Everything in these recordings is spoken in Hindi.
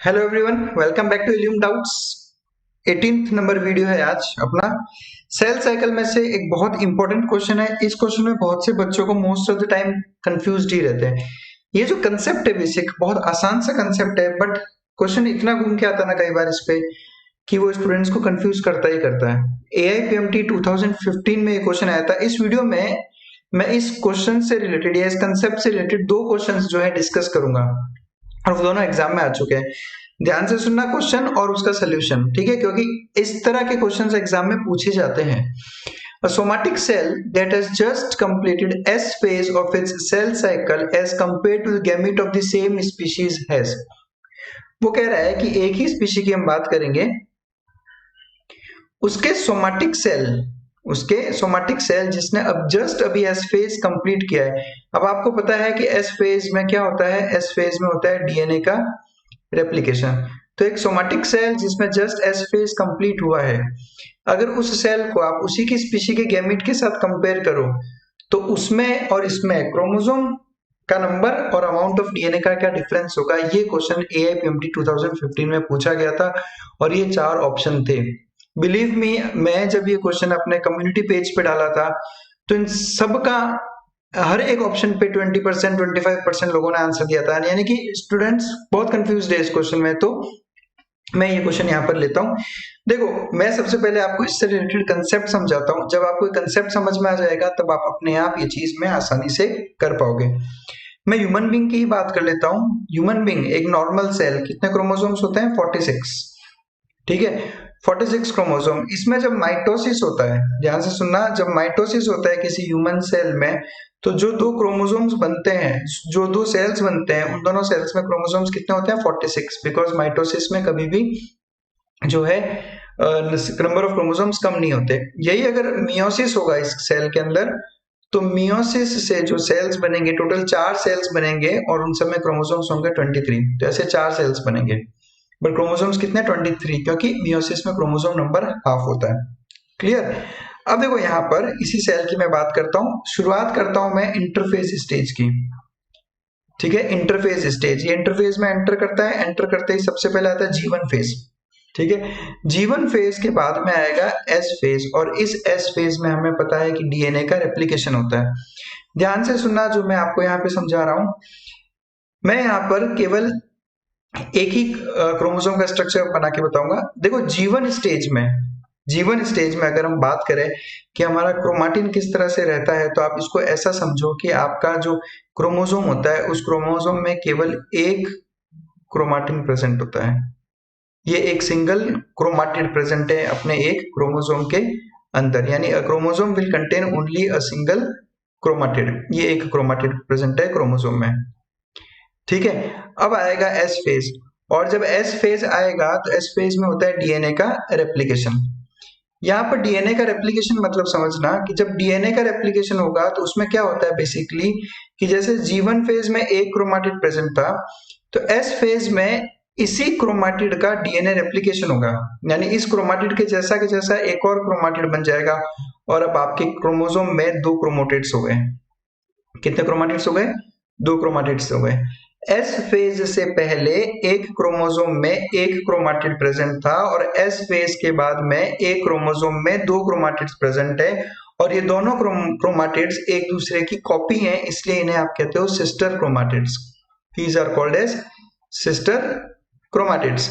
Hello everyone, welcome back to Illume Doubts. 18th number video है आज अपना। सेल साइकिल में से एक बहुत इंपॉर्टेंट क्वेश्चन है। इस क्वेश्चन में बहुत से बच्चों को most of the time confused ही रहते हैं। ये जो कंसेप्ट है बेसिक बहुत आसान सा कंसेप्ट है, बट क्वेश्चन इतना घूम के आता ना कई बार इस पे कि वो स्टूडेंट्स को कंफ्यूज करता ही करता है। AIPMT 2015 में ये क्वेश्चन आया था। इस वीडियो में मैं इस क्वेश्चन से रिलेटेड या इस कंसेप्ट से रिलेटेड दो क्वेश्चंस जो है डिस्कस करूंगा, और वो दोनों एग्जाम में आ चुके हैं। ध्यान से सुनना क्वेश्चन और उसका सोल्यूशन, ठीक है, क्योंकि इस तरह के क्वेश्चंस एग्जाम में पूछे जाते हैं। A somatic cell that has just completed S phase of its cell cycle as compared to the gamete of the same species has। वो कह रहा है कि एक ही स्पीशी की हम बात करेंगे, उसके सोमाटिक सेल जिसने अब जस्ट अभी एस फेज कंप्लीट किया है। अब आपको पता है कि एस फेज में क्या होता है, एस फेज में होता है डीएनए का रेप्लिकेशन। तो एक सोमाटिक सेल जिसमें जस्ट एस फेज कंप्लीट हुआ है, अगर उस सेल को आप उसी की स्पीशी के गैमीट के साथ कंपेयर करो तो उसमें और इसमें क्रोमोसोम का नंबर और अमाउंट ऑफ डीएनए का क्या डिफरेंस होगा। ये क्वेश्चन AIPMT 2015 में पूछा गया था और ये 4 ऑप्शन थे। बिलीव मी, मैं जब ये क्वेश्चन अपने कम्युनिटी पेज पे डाला था तो इन सब का हर एक ऑप्शन पे 20% 25% लोगों ने आंसर दिया था, यानी कि स्टूडेंट्स बहुत कंफ्यूज है इस क्वेश्चन में। तो मैं ये क्वेश्चन यहाँ पर लेता हूँ। देखो, मैं सबसे पहले आपको इससे रिलेटेड कंसेप्ट समझाता हूँ। जब आपको कंसेप्ट समझ में आ जाएगा तब आप अपने आप ये चीज में आसानी से कर पाओगे। मैं ह्यूमन बींग की ही बात कर लेता हूँ। ह्यूमन बींग एक नॉर्मल सेल, कितने क्रोमोसोम्स होते हैं? 46, ठीक है, 46 क्रोमोसोम। इसमें जब माइटोसिस होता है, ध्यान से सुनना, जब माइटोसिस होता है किसी ह्यूमन सेल में, तो जो दो क्रोमोसोम्स बनते हैं, जो दो सेल्स बनते हैं, उन दोनों सेल्स में क्रोमोसोम्स कितने होते हैं? 46, बिकॉज माइटोसिस में कभी भी जो है नंबर ऑफ क्रोमोसोम्स कम नहीं होते। यही अगर मियोसिस होगा इस सेल के अंदर, तो मियोसिस से जो सेल्स बनेंगे, टोटल 4 सेल्स बनेंगे और उन सब में क्रोमोसोम्स होंगे 23। तो ऐसे 4 सेल्स बनेंगे, बट क्रोमोसोम्स कितने? 23, क्योंकि मियोसिस में क्रोमोसोम नंबर हाफ होता है। क्लियर? अब देखो यहाँ पर इसी सेल की मैं बात करता हूँ। शुरुआत करता हूं मैं इंटरफेज स्टेज की, ठीक है। इंटरफेज स्टेज, ये इंटरफेज में एंटर करता है। एंटर करते ही सबसे पहले आता है जीवन फेज, ठीक है। जीवन फेज के बाद में आएगा एस फेज, और इस एस फेज में हमें पता है कि डीएनए का रेप्लिकेशन होता है। ध्यान से सुनना जो मैं आपको यहाँ पे समझा रहा हूं। मैं यहाँ पर केवल एक ही क्रोमोसोम का स्ट्रक्चर बना के बताऊंगा। देखो, जीवन स्टेज में अगर हम बात करें कि हमारा क्रोमाटिन किस तरह से रहता है, तो आप इसको ऐसा समझो कि आपका जो क्रोमोसोम होता है, उस क्रोमोसोम में केवल एक क्रोमाटिन प्रेजेंट होता है। ये एक सिंगल क्रोमाटिड प्रेजेंट है अपने एक क्रोमोसोम के अंदर, यानी a chromosome will contain only a single chromatid. ये एक क्रोमाटिड प्रेजेंट है क्रोमोसोम में, ठीक है। अब आएगा एस फेज, और जब एस फेज आएगा तो एस फेज में होता है डीएनए का रेप्लिकेशन। यहाँ पर डीएनए का रेप्लिकेशन मतलब समझना कि जब डीएनए का रेप्लिकेशन होगा तो उसमें क्या होता है बेसिकली, कि जैसे जीवन फेज में एक क्रोमाटिड प्रेजेंट था, तो एस फेज में इसी क्रोमाटिड का डीएनए रेप्लिकेशन होगा, यानी इस क्रोमाटिड के जैसा एक और क्रोमाटिड बन जाएगा, और अब आपके क्रोमोसोम में 2 क्रोमोटिड्स हो गए। कितने क्रोमाटिड्स हो गए? 2 क्रोमाटिड्स हो गए। एस फेज से पहले एक क्रोमोसोम में एक क्रोमाटिड प्रेजेंट था, और एस फेज के बाद में एक क्रोमोसोम में 2 क्रोमाटिड्स प्रेजेंट है, और ये दोनों क्रोमाटिड्स एक दूसरे की कॉपी हैं, इसलिए इन्हें आप कहते हो sister chromatids. These are called as sister chromatids.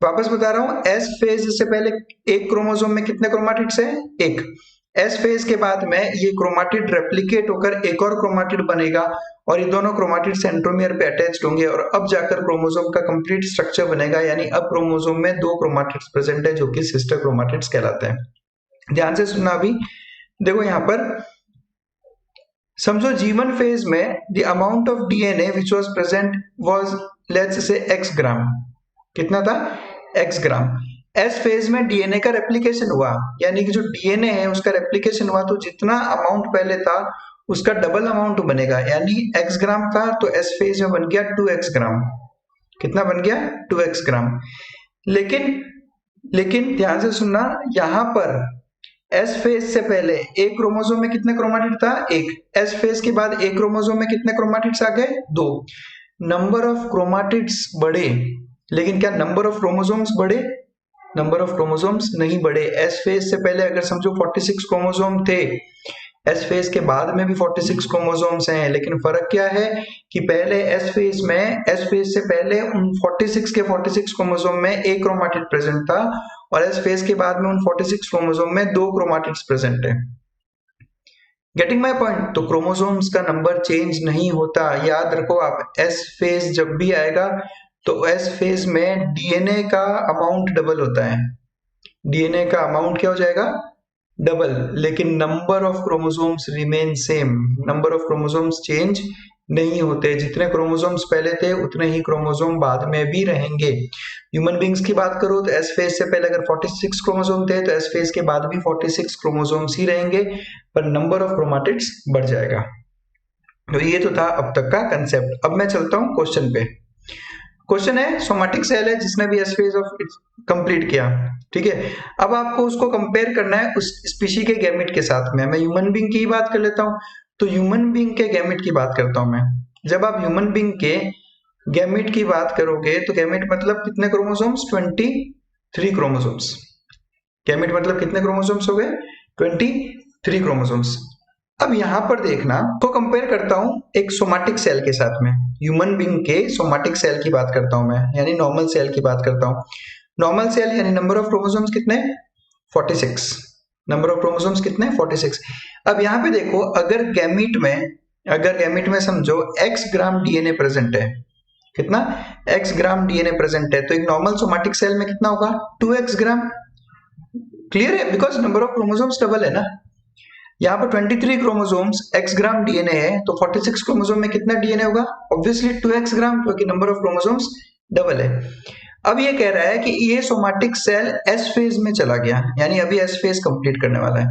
वापस बता रहा हूं, एस फेज से पहले एक क्रोमोसोम में कितने क्रोमाटिड्स हैं? एक। एस फेज के बाद में ये क्रोमाटिड रेप्लिकेट होकर एक और क्रोमाटिड बनेगा, और ये दोनों क्रोमाटिड सेंट्रोमियर पे अटैच्ड होंगे, और अब जाकर क्रोमोसोम का कंप्लीट स्ट्रक्चर बनेगा, यानी अब क्रोमोसोम में 2 क्रोमाटिड्स प्रेजेंट है जो कि सिस्टर क्रोमाटिड्स कहलाते हैं। ध्यान से सुनना। अभी देखो यहाँ पर समझो, जीवन फेज में the amount of DNA which was present was let's say x ग्राम। कितना था? x ग्राम। एस फेज में डीएनए का रेप्लिकेशन हुआ, यानी कि जो डीएनए है उसका रेप्लिकेशन हुआ, तो जितना अमाउंट पहले था उसका डबल अमाउंट बनेगा, यानी x ग्राम था तो एस फेज में बन गया 2x ग्राम। कितना बन गया? 2x ग्राम। लेकिन ध्यान से सुनना, यहां पर एस फेज से पहले एक क्रोमोसोम में कितने क्रोमाटिड था? एक। एस फेज के बाद एक क्रोमोसोम में कितने क्रोमाटिड्स आ गए? 2। नंबर ऑफ क्रोमाटिड्स बढ़े, लेकिन क्या नंबर ऑफ क्रोमोसोम्स बढ़े? नंबर ऑफ क्रोमोसोम्स नहीं बढ़े। एस फेज से पहले अगर समझो 46 क्रोमोसोम थे, एस फेज के बाद में भी 46 क्रोमोसोम्स हैं, लेकिन फर्क क्या है कि पहले एस फेज से पहले उन 46 के 46 क्रोमोसोम में एक क्रोमाटिड प्रेजेंट था, और एस फेज के बाद में उन 46 क्रोमोसोम में दो क्रोमाटिड्स प्रेजेंट है। Getting my point? तो क्रोमोसोम्स का नंबर चेंज नहीं होता। याद रखो आप, एस फेज जब भी आएगा तो एस फेज में डीएनए का अमाउंट डबल होता है। डीएनए का अमाउंट क्या हो जाएगा? डबल। लेकिन number of chromosomes remain same. Number of chromosomes change नहीं होते। जितने क्रोमोसोम्स पहले थे उतने ही क्रोमोसोम बाद में भी रहेंगे। ह्यूमन बींग्स की बात करो तो एस फेज से पहले अगर 46 क्रोमोसोम थे तो एस फेज के बाद भी 46 क्रोमोसोम्स ही रहेंगे, पर नंबर ऑफ क्रोमाटिड्स बढ़ जाएगा। तो ये तो था अब तक का कंसेप्ट। अब मैं चलता हूं क्वेश्चन पे। क्वेश्चन है, सोमैटिक सेल है जिसने भी एस फेज ऑफ कंप्लीट किया, ठीक है। अब आपको उसको कंपेयर करना है उस स्पीशी के गैमेट के साथ में। मैं ह्यूमन बींग की ही बात कर लेता हूं, तो ह्यूमन बींग के गैमेट की बात करता हूं मैं। जब आप ह्यूमन बींग के गैमेट की बात करोगे तो गैमेट मतलब कितने क्रोमोसोम्स? 23 क्रोमोसोम्स। गैमेट मतलब कितने क्रोमोसोम्स हो गए? 23 क्रोमोसोम्स। अब यहां पर देखना, तो कंपेयर करता हूं एक सोमैटिक सेल के साथ में। ह्यूमन बींग के सोमैटिक सेल की बात करता हूं मैं, यानी नॉर्मल सेल की बात करता हूं। नॉर्मल सेल यानी नंबर ऑफ क्रोमोसोम्स कितने? 46। नंबर ऑफ क्रोमोसोम्स कितने? 46। अब यहां पे देखो, अगर गैमीट में समझो x ग्राम डीएनए प्रेजेंट है, कितना? x ग्राम डीएनए प्रेजेंट है, तो एक नॉर्मल सोमैटिक सेल में कितना होगा? 2x ग्राम। क्लियर है? Because number of chromosomes double है ना। यहाँ पर 23 क्रोमोसोम्स x ग्राम डीएनए है, तो 46 क्रोमोसोम में कितना डीएनए होगा? ऑब्वियसली 2x ग्राम, क्योंकि नंबर ऑफ क्रोमोसोम्स डबल है। अब ये कह रहा है कि ये सोमैटिक सेल एस फेज में चला गया, यानी अभी एस फेज कंप्लीट करने वाला है।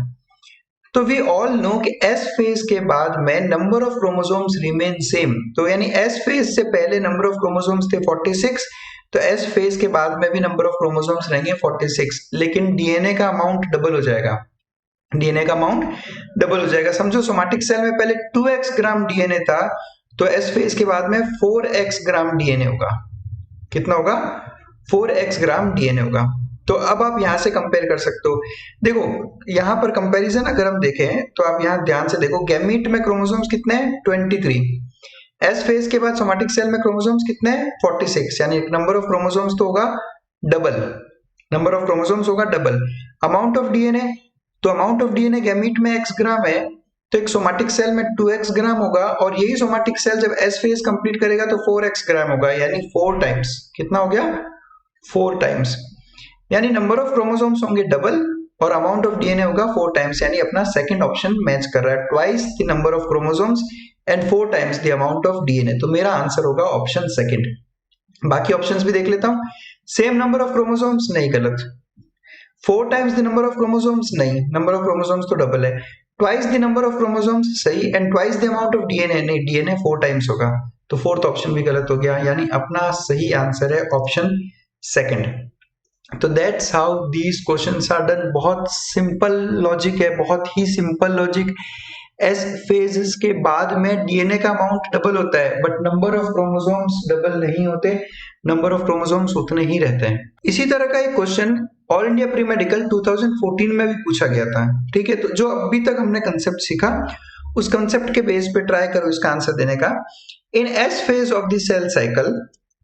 तो वी ऑल नो कि एस फेज के बाद में number of chromosomes remain same. तो यानी एस फेज से पहले नंबर ऑफ क्रोमोसोम्स थे 46, तो एस फेज के बाद में भी नंबर ऑफ क्रोमोसोम्स रहेंगे 46, लेकिन डीएनए का अमाउंट डबल हो जाएगा। डीएनए का अमाउंट डबल हो जाएगा। समझो सोमैटिक सेल में पहले 2x ग्राम डीएनए था, तो एस फेज के बाद में 4x ग्राम डीएनए होगा। कितना होगा? 4x ग्राम डीएनए होगा। तो अब आप यहां से कंपेयर कर सकते हो। देखो यहां पर कंपैरिजन अगर हम देखें तो आप यहां ध्यान से देखो, गैमीट में क्रोमोसोम्स कितने हैं? 23। एस फेज के बाद सोमैटिक सेल में क्रोमोसोम्स कितने हैं? 46, यानी नंबर ऑफ क्रोमोसोम्स तो होगा डबल। नंबर ऑफ क्रोमोसोम्स होगा डबल। अमाउंट ऑफ डीएनए, तो अमाउंट ऑफ डीएनए गैमीट में x ग्राम है, तो एक सोमैटिक सेल में 2x ग्राम होगा, और यही सोमैटिक सेल जब एस फेज कंप्लीट करेगा तो 4x ग्राम होगा, यानी 4 टाइम्स। कितना हो गया? 4 टाइम्स। यानी नंबर ऑफ क्रोमोसोम्स होंगे डबल और अमाउंट ऑफ डीएनए होगा 4 टाइम्स, यानी अपना सेकंड ऑप्शन मैच कर रहा है। Twice the number of chromosomes and 4 times the amount of DNA. तो मेरा आंसर होगा ऑप्शन सेकंड। बाकी ऑप्शंस भी देख लेता हूं। सेम नंबर ऑफ क्रोमोसोम्स, नहीं, गलत। 4 times the number of chromosomes, नहीं, नंबर ऑफ क्रोमोसोम्स तो डबल है। Twice the number of chromosomes, सही, and twice the amount of DNA, नहीं, डीएनए 4 टाइम्स होगा, तो फोर्थ ऑप्शन भी गलत हो गया, यानी अपना सही आंसर है ऑप्शन सेकंड। तो that's how these questions are done. बहुत सिंपल लॉजिक है, बहुत ही सिंपल लॉजिक। एस फेजेस के बाद में डीएनए का अमाउंट डबल होता है, but number of chromosomes double नहीं होते, नंबर ऑफ क्रोमोसोम्स उतने ही रहते हैं। इसी तरह का एक question all India pre medical 2014 में भी पूछा गया था, ठीक है। तो जो अभी तक हमने कंसेप्ट सीखा उस कंसेप्ट के बेस पे ट्राई करो इसका आंसर देने का। In S phase of the cell cycle,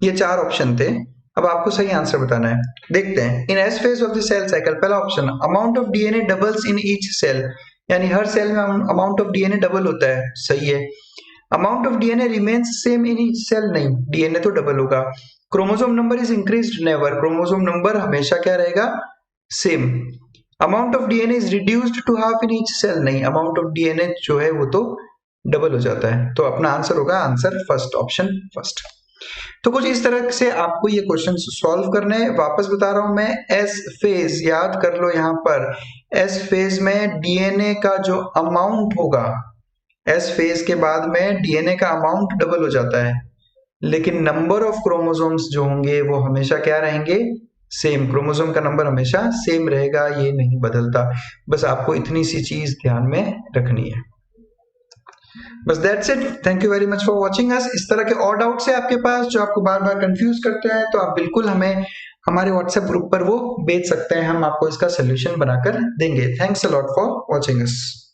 ये 4 ऑप्शन थे, अब आपको सही आंसर बताना है। देखते हैं। In S phase of the cell cycle, पहला option, amount of DNA doubles in each cell, यानी हर सेल में अमाउंट ऑफ डीएनए डबल होता है, सही है। Amount of DNA remains same in each cell, नहीं, डीएनए तो डबल होगा। Chromosome number is increased, never, chromosome number हमेशा क्या रहेगा? Same. Amount of DNA is reduced to half in each cell, नहीं, अमाउंट ऑफ डीएनए जो है वो तो डबल हो जाता है। तो अपना आंसर होगा आंसर फर्स्ट, ऑप्शन फर्स्ट। तो कुछ इस तरह से आपको ये क्वेश्चन सॉल्व करने हैं। वापस बता रहा हूं मैं, एस फेज याद कर लो, यहां पर एस फेज में डीएनए का जो अमाउंट होगा, एस फेज के बाद में डीएनए का अमाउंट डबल हो जाता है, लेकिन नंबर ऑफ क्रोमोसोम्स जो होंगे वो हमेशा क्या रहेंगे? सेम। क्रोमोसोम का नंबर हमेशा सेम रहेगा, ये नहीं बदलता। बस आपको इतनी सी चीज ध्यान में रखनी है। बस that's it. Thank you very much for watching us. इस तरह के और डाउट्स है आपके पास जो आपको बार बार कंफ्यूज करते हैं, तो आप बिल्कुल हमें हमारे व्हाट्सएप ग्रुप पर वो भेज सकते हैं, हम आपको इसका सोल्यूशन बनाकर देंगे। Thanks a lot for watching us.